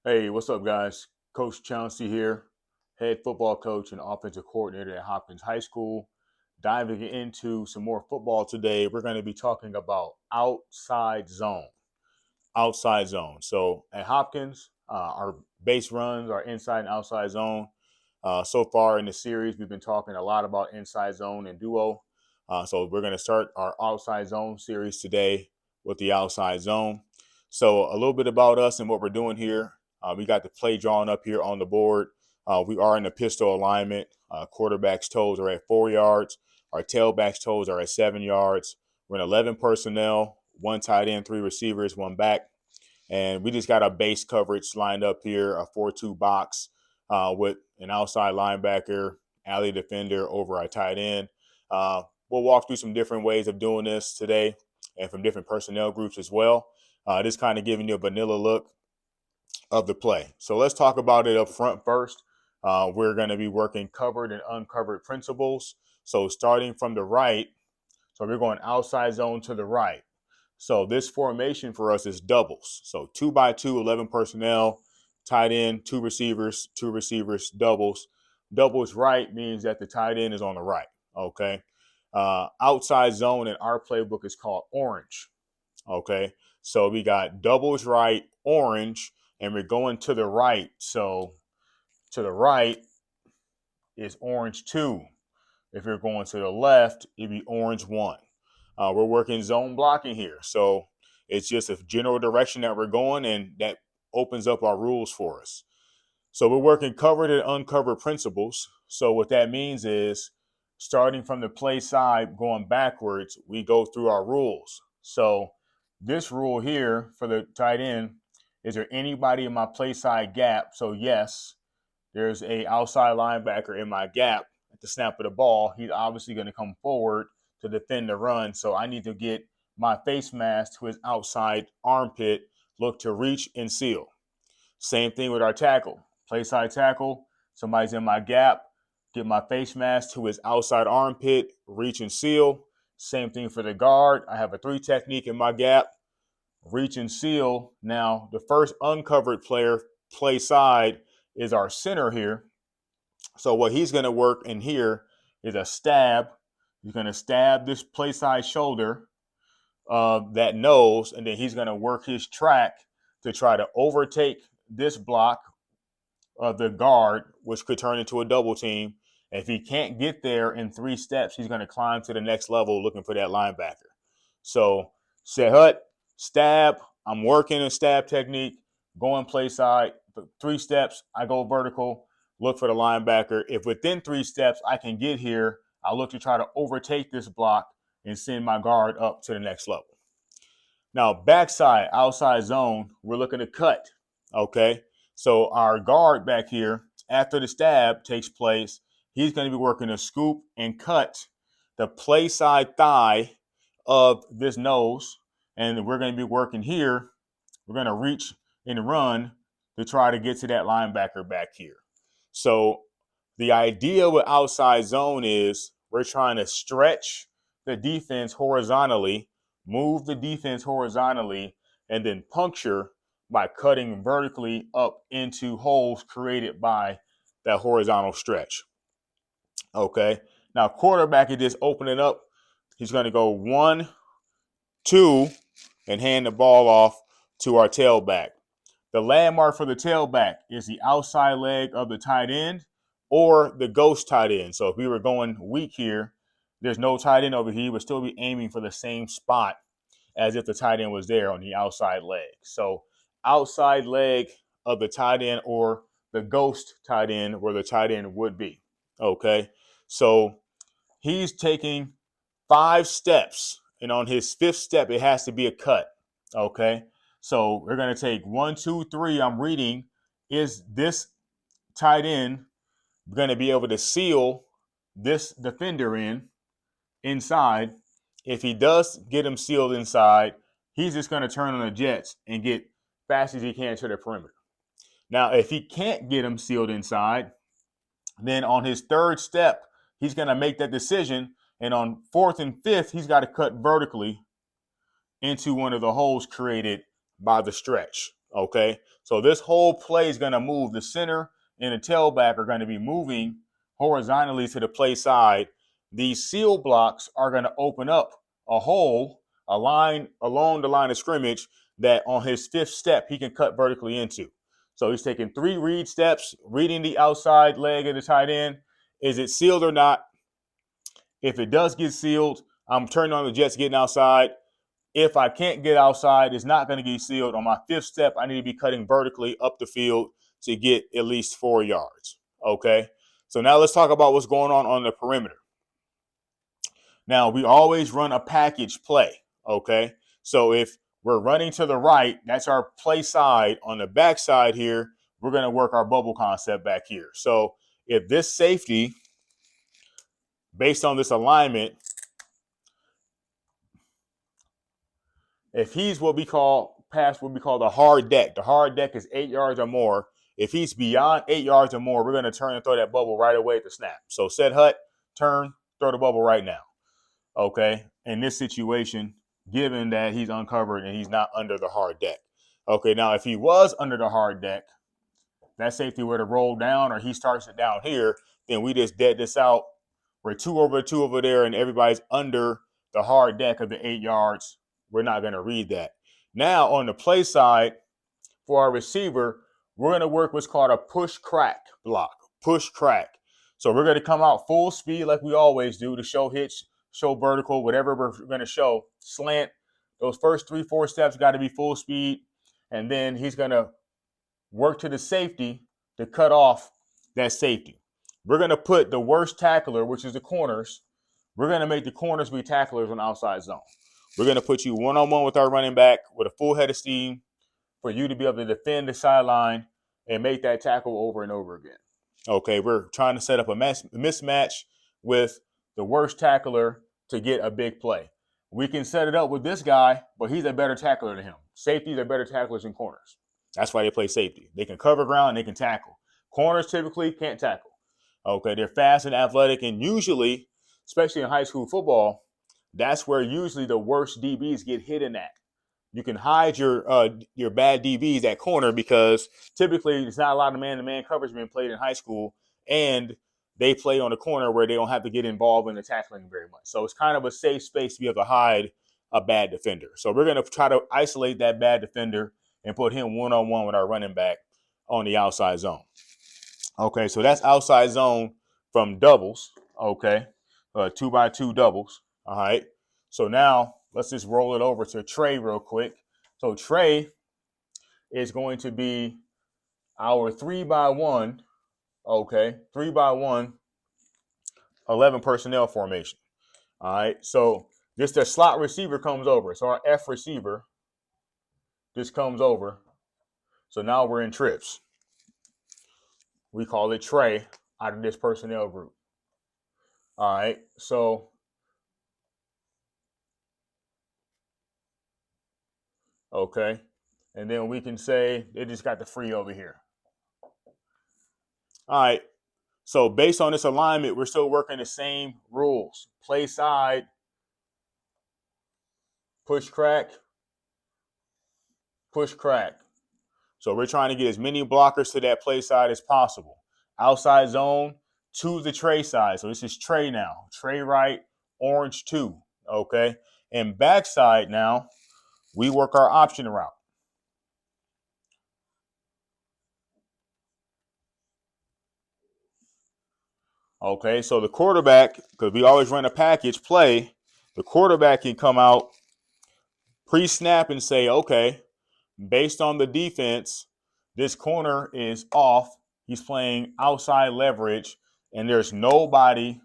Hey, what's up, guys? Coach Chauncy here, head football coach and offensive coordinator at Hopkins High School. Diving into some more football today, we're going to be talking about outside zone. Outside zone. So at Hopkins, our base runs are inside and outside zone. So far in the series, we've been talking a lot about inside zone and duo. So we're going to start our outside zone series today with the outside zone. So a little bit about us and what we're doing here. We got the play drawn up here on the board. We are in the pistol alignment. Quarterback's toes are at 4 yards. Our tailback's toes are at 7 yards. We're in 11 personnel, one tight end, three receivers, one back. And we just got our base coverage lined up here, a 4-2 box with an outside linebacker, alley defender over our tight end. We'll walk through some different ways of doing this today and from different personnel groups as well. This kind of giving you a vanilla look of the play. So let's talk about it up front first. We're going to be working covered and uncovered principles. So starting from the right, so we're going outside zone to the right. So this formation for us is doubles. So 2x2, 11 personnel, tight end, two receivers, doubles. Doubles right means that the tight end is on the right. Okay. Outside zone in our playbook is called orange. Okay. So we got doubles right, orange, and we're going to the right. So to the right is orange 2. If you're going to the left, it'd be orange 1. We're working zone blocking here. So it's just a general direction that we're going, and that opens up our rules for us. So we're working covered and uncovered principles. So what that means is starting from the play side, going backwards, we go through our rules. So this rule here for the tight end, is there anybody in my play side gap? So yes, there's a outside linebacker in my gap at the snap of the ball. He's obviously going to come forward to defend the run. So I need to get my face mask to his outside armpit, look to reach and seal. Same thing with our tackle. Play side tackle, somebody's in my gap, get my face mask to his outside armpit, reach and seal. Same thing for the guard. I have a 3 technique in my gap, reach and seal. Now, the first uncovered player, play side, is our center here. So what he's going to work in here is a stab. He's going to stab this play side shoulder that nose, and then he's going to work his track to try to overtake this block of the guard, which could turn into a double team. If he can't get there in 3 steps, he's going to climb to the next level looking for that linebacker. So Sehut, stab. I'm working a stab technique, going play side. 3 steps, I go vertical, look for the linebacker. If within 3 steps I can get here, I'll look to try to overtake this block and send my guard up to the next level. Now, backside, outside zone, we're looking to cut. Okay. So our guard back here, after the stab takes place, he's going to be working to scoop and cut the play side thigh of this nose. And we're going to be working here. We're going to reach and run to try to get to that linebacker back here. So the idea with outside zone is we're trying to stretch the defense horizontally, move the defense horizontally, and then puncture by cutting vertically up into holes created by that horizontal stretch. Okay. Now, quarterback is just opening up. He's going to go 1, 2, and hand the ball off to our tailback. The landmark for the tailback is the outside leg of the tight end or the ghost tight end. So if we were going weak here, there's no tight end over here. You would still be aiming for the same spot as if the tight end was there on the outside leg. So outside leg of the tight end or the ghost tight end where the tight end would be. Okay. So he's taking 5 steps, and on his 5th step, it has to be a cut. Okay. So we're going to take 1, 2, 3. I'm reading. Is this tight end going to be able to seal this defender inside? If he does get him sealed inside, he's just going to turn on the jets and get fast as he can to the perimeter. Now, if he can't get him sealed inside, then on his 3rd step, he's going to make that decision. And on 4th and 5th, he's got to cut vertically into one of the holes created by the stretch. Okay, so this whole play is going to move. The center and the tailback are going to be moving horizontally to the play side. These seal blocks are going to open up a hole, a line along the line of scrimmage that on his fifth step he can cut vertically into. So he's taking 3 read steps, reading the outside leg of the tight end. Is it sealed or not? If it does get sealed, I'm turning on the jets getting outside. If I can't get outside, it's not going to get sealed. On my fifth step, I need to be cutting vertically up the field to get at least 4 yards. Okay. So now let's talk about what's going on the perimeter. Now, we always run a package play. Okay. So if we're running to the right, that's our play side. On the back side here, we're going to work our bubble concept back here. So if this safety, based on this alignment, if he's what we call the hard deck is 8 yards or more. If he's beyond 8 yards or more, we're going to turn and throw that bubble right away at the snap. So set hut, turn, throw the bubble right now. Okay. In this situation, given that he's uncovered and he's not under the hard deck. Okay. Now, if he was under the hard deck, that safety were to roll down or he starts it down here, then we just dead this out. We're 2 over there, and everybody's under the hard deck of the 8 yards. We're not going to read that. Now, on the play side, for our receiver, we're going to work what's called a push crack block. Push crack. So we're going to come out full speed like we always do to show hitch, show vertical, whatever we're going to show. Slant. Those first 3-4 steps got to be full speed. And then he's going to work to the safety to cut off that safety. We're going to put the worst tackler, which is the corners. We're going to make the corners be tacklers on outside zone. We're going to put you one-on-one with our running back with a full head of steam for you to be able to defend the sideline and make that tackle over and over again. Okay, we're trying to set up a mismatch with the worst tackler to get a big play. We can set it up with this guy, but he's a better tackler than him. Safeties are better tacklers than corners. That's why they play safety. They can cover ground and they can tackle. Corners typically can't tackle. Okay, they're fast and athletic, and usually, especially in high school football, that's where usually the worst DBs get hit in that. You can hide your bad DBs at corner because typically there's not a lot of man-to-man coverage being played in high school, and they play on the corner where they don't have to get involved in the tackling very much. So it's kind of a safe space to be able to hide a bad defender. So we're going to try to isolate that bad defender and put him one-on-one with our running back on the outside zone. Okay, so that's outside zone from doubles, okay, 2x2 doubles, all right. So now let's just roll it over to Trey real quick. So Trey is going to be our 3x1, okay, 3x1, 11 personnel formation, all right. So just the slot receiver comes over. So our F receiver just comes over. So now we're in trips. We call it Trey out of this personnel group. All right, so okay, and then we can say they just got the free over here. All right, so based on this alignment, we're still working the same rules. Play side, push crack, push crack. So we're trying to get as many blockers to that play side as possible. Outside zone, to the Trey side. So this is Trey now. Trey right, orange 2, okay? And backside now, we work our option route. Okay, so the quarterback, because we always run a package play, the quarterback can come out pre-snap and say, okay, based on the defense, this corner is off. He's playing outside leverage, and there's nobody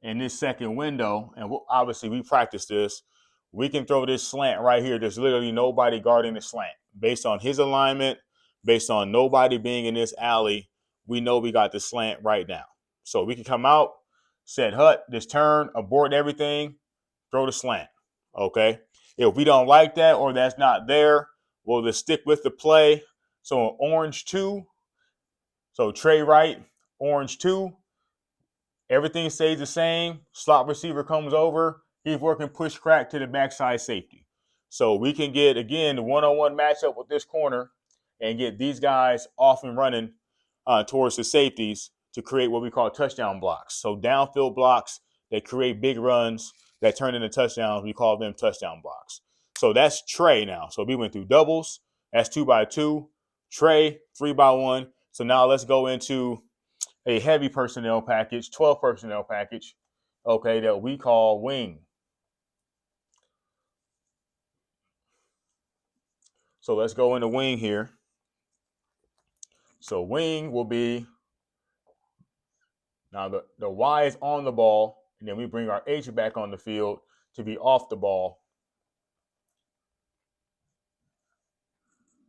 in this second window. And obviously, we practice this. We can throw this slant right here. There's literally nobody guarding the slant. Based on his alignment, based on nobody being in this alley, we know we got the slant right now. So we can come out, set hut, this turn, abort everything, throw the slant. Okay? If we don't like that or that's not there, we'll just stick with the play. So an orange 2, so Trey right, orange 2, everything stays the same. Slot receiver comes over. He's working push crack to the backside safety. So we can get, again, the one-on-one matchup with this corner and get these guys off and running towards the safeties to create what we call touchdown blocks. So downfield blocks that create big runs that turn into touchdowns, we call them touchdown blocks. So that's Trey now. So we went through doubles. That's 2x2. Trey, 3x1. So now let's go into a heavy personnel package, 12 personnel package, okay, that we call wing. So let's go into wing here. So wing will be, now the Y is on the ball, and then we bring our H back on the field to be off the ball.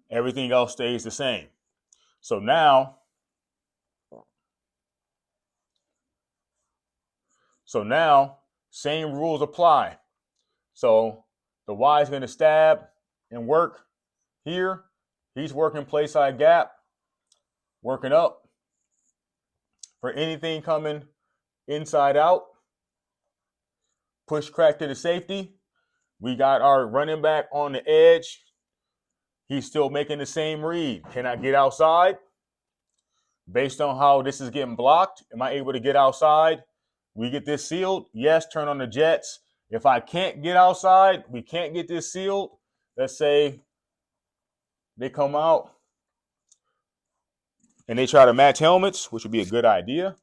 Everything else stays the same. So now same rules apply. So the Y is going to stab and work here. He's working play side gap, working up for anything coming inside out. Push crack to the safety. We got our running back on the edge. He's still making the same read. Can I get outside? Based on how this is getting blocked, am I able to get outside? We get this sealed. Yes, turn on the jets. If I can't get outside, we can't get this sealed. Let's say they come out and they try to match helmets, which would be a good idea.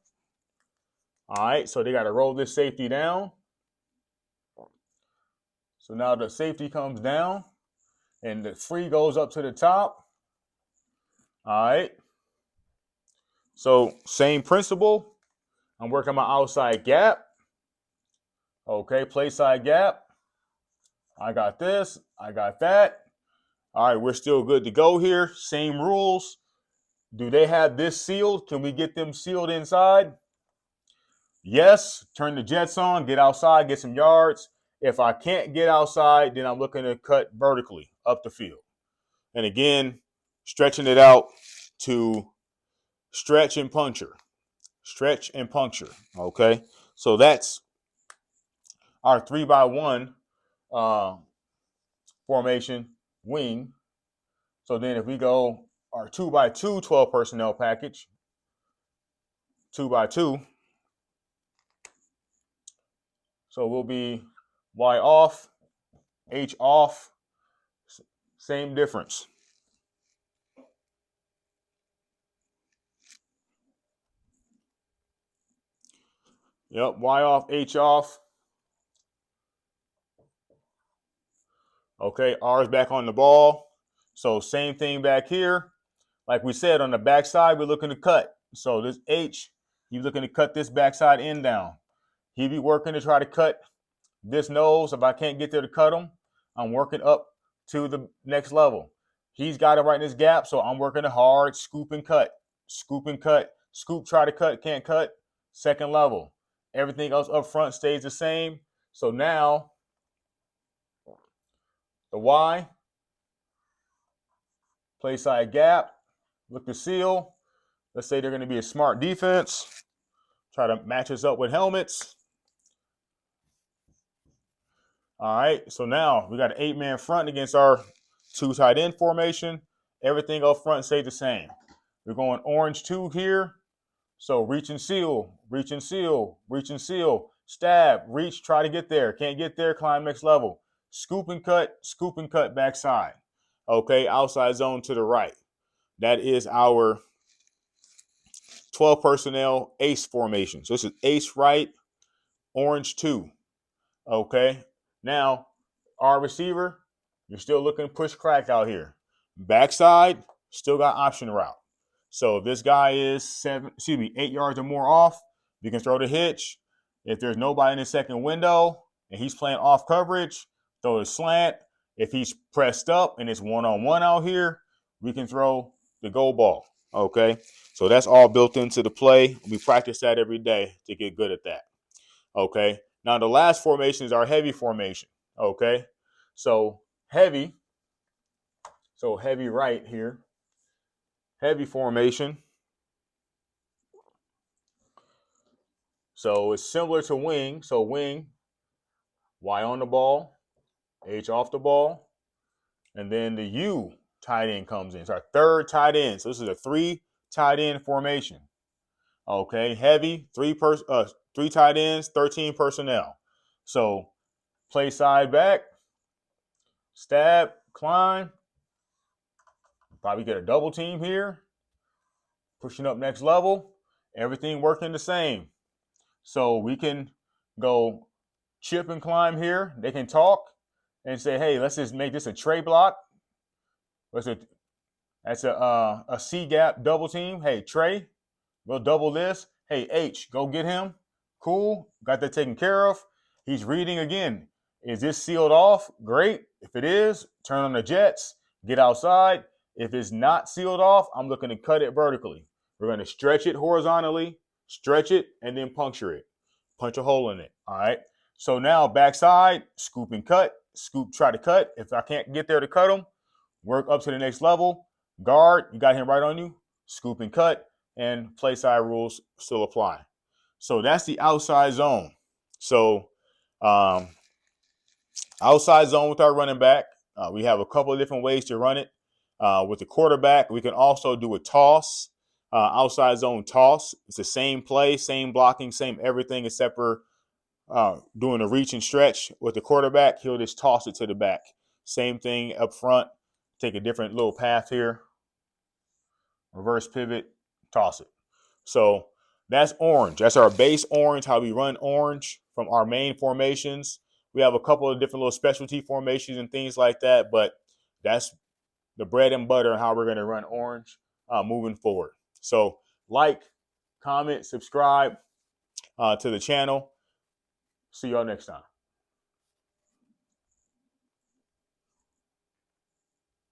All right, so they got to roll this safety down. So now the safety comes down and the free goes up to the top. All right. So same principle. I'm working my outside gap. Okay, play side gap. I got this. I got that. All right, we're still good to go here. Same rules. Do they have this sealed? Can we get them sealed inside? Yes. Turn the jets on, get outside, get some yards. If I can't get outside, then I'm looking to cut vertically up the field. And again, stretching it out to stretch and puncture. Stretch and puncture. Okay. So that's our 3x1 formation wing. So then if we go our 2x2 12 personnel package, 2x2. So we'll be Y off, H off, same difference. Yep, Y off, H off. Okay, R is back on the ball. So same thing back here. Like we said, on the backside, we're looking to cut. So this H, you're looking to cut this backside end down. He be working to try to cut this nose. If I can't get there to cut him, I'm working up to the next level. He's got it right in his gap, so I'm working hard, scoop and cut, scoop and cut, scoop, try to cut, can't cut, second level. Everything else up front stays the same. So now the Y, play side gap, look to seal. Let's say they're going to be a smart defense. Try to match us up with helmets. All right, so now we got an 8-man front against our 2 tight end formation. Everything up front stays the same. We're going orange 2 here. So reach and seal, reach and seal, reach and seal, stab, reach, try to get there. Can't get there, climb next level. Scoop and cut backside. Okay, outside zone to the right. That is our 12 personnel ace formation. So this is ace right, orange 2. Okay, now our receiver, you're still looking push crack out here. Backside, still got option route. So if this guy is 8 yards or more off, you can throw the hitch. If there's nobody in the second window and he's playing off coverage, throw the slant. If he's pressed up and it's one-on-one out here, we can throw the go ball. Okay, so that's all built into the play. We practice that every day to get good at that. Okay, now the last formation is our heavy formation. Okay, so heavy right here. Heavy formation. So it's similar to wing. So wing, Y on the ball, H off the ball. And then the U tight end comes in. It's our third tight end. So this is a 3 tight end formation. Okay, heavy, three tight ends, 13 personnel. So play side back, stab, climb, probably get a double team here, pushing up next level, everything working the same. So we can go chip and climb here. They can talk and say, hey, let's just make this a tray block. That's a C gap double team. Hey, Trey, we'll double this. Hey, H, go get him. Cool. Got that taken care of. He's reading again. Is this sealed off? Great. If it is, turn on the jets. Get outside. If it's not sealed off, I'm looking to cut it vertically. We're going to stretch it horizontally, stretch it, and then puncture it. Punch a hole in it. All right. So now backside, scoop and cut. Scoop, try to cut. If I can't get there to cut them, work up to the next level. Guard, you got him right on you. Scoop and cut. And play side rules still apply. So that's the outside zone. So outside zone with our running back. We have a couple of different ways to run it. With the quarterback, we can also do a toss, outside zone toss. It's the same play, same blocking, same everything except for doing a reach and stretch. With the quarterback, he'll just toss it to the back. Same thing up front. Take a different little path here. Reverse pivot, toss it. So that's orange. That's our base orange, how we run orange from our main formations. We have a couple of different little specialty formations and things like that, but that's the bread and butter and how we're going to run orange moving forward. So like, comment, subscribe to the channel. See y'all next time.